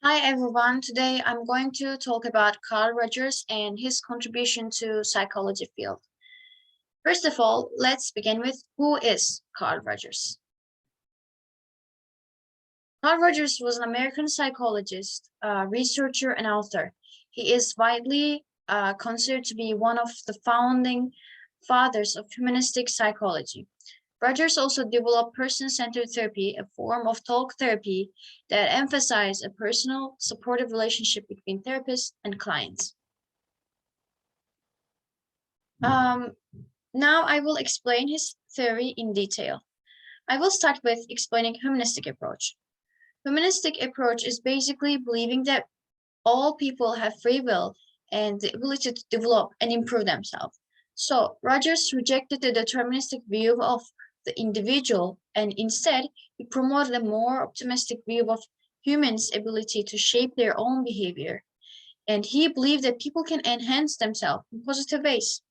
Hi everyone, today I'm going to talk about Carl Rogers and his contribution to psychology field. First of all, let's begin with who is Carl Rogers? Carl Rogers was an American psychologist, researcher, and author. He is widely considered to be one of the founding fathers of humanistic psychology. Rogers also developed person-centered therapy, a form of talk therapy that emphasized a personal, supportive relationship between therapists and clients. Um, Now I will explain his theory in detail. I will start with explaining humanistic approach. Humanistic approach is basically believing that all people have free will and the ability to develop and improve themselves. So Rogers rejected the deterministic view of the individual and instead he promoted a more optimistic view of humans' ability to shape their own behavior. And he believed that people can enhance themselves in positive ways.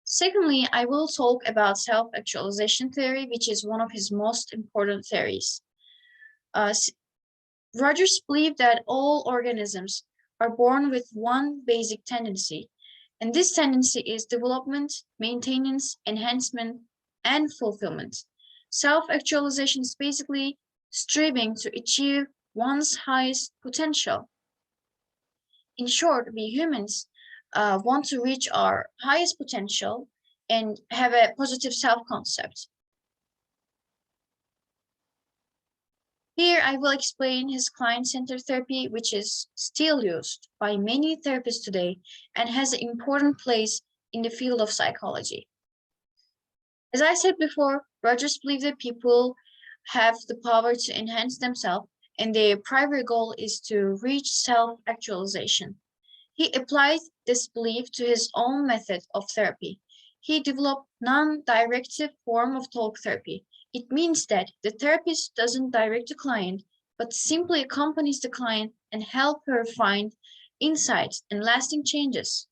Secondly, I will talk about self-actualization theory, which is one of his most important theories. Uh, Rogers believed that all organisms are born with one basic tendency, and this tendency is development, maintenance, enhancement, and fulfillment. Self-actualization is basically striving to achieve one's highest potential. In short, we humans want to reach our highest potential and have a positive self-concept. Here I will explain his client-centered therapy, which is still used by many therapists today and has an important place in the field of psychology. As I said before, Rogers believed that people have the power to enhance themselves and their primary goal is to reach self-actualization. He applied this belief to his own method of therapy. He developed non-directive form of talk therapy. It means that the therapist doesn't direct the client, but simply accompanies the client and help her find insights and lasting changes.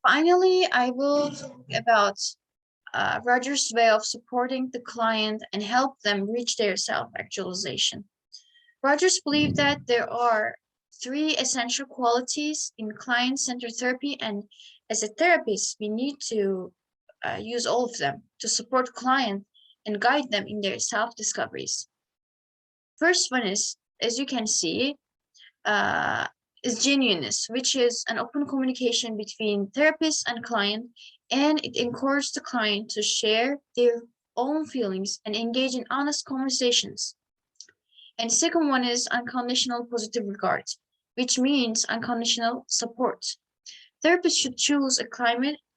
Finally, I will talk about Rogers' way of supporting the client and help them reach their self-actualization. Rogers believed that there are three essential qualities in client-centered therapy, and as a therapist, we need to use all of them to support client and guide them in their self-discoveries. First one is, as you can see, uh, is genuineness, which is an open communication between therapist and client, and it encourages the client to share their own feelings and engage in honest conversations. And second one is unconditional positive regard, which means unconditional support. Therapists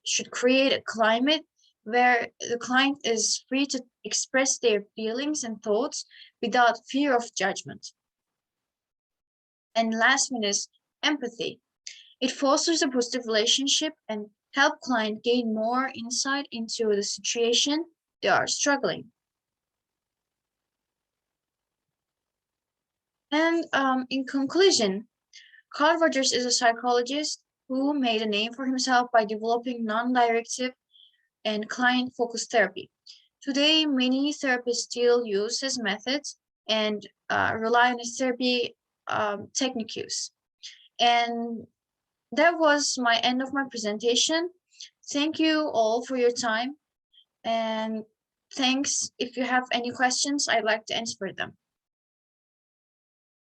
should create a climate where the client is free to express their feelings and thoughts without fear of judgment. And last one is empathy. It fosters a positive relationship and help client gain more insight into the situation they are struggling. And in conclusion, Carl Rogers is a psychologist who made a name for himself by developing non-directive and client-focused therapy. Today, many therapists still use his methods and rely on his therapy techniques. And that was my end of my presentation. Thank you all for your time. And thanks. If you have any questions, I'd like to answer them.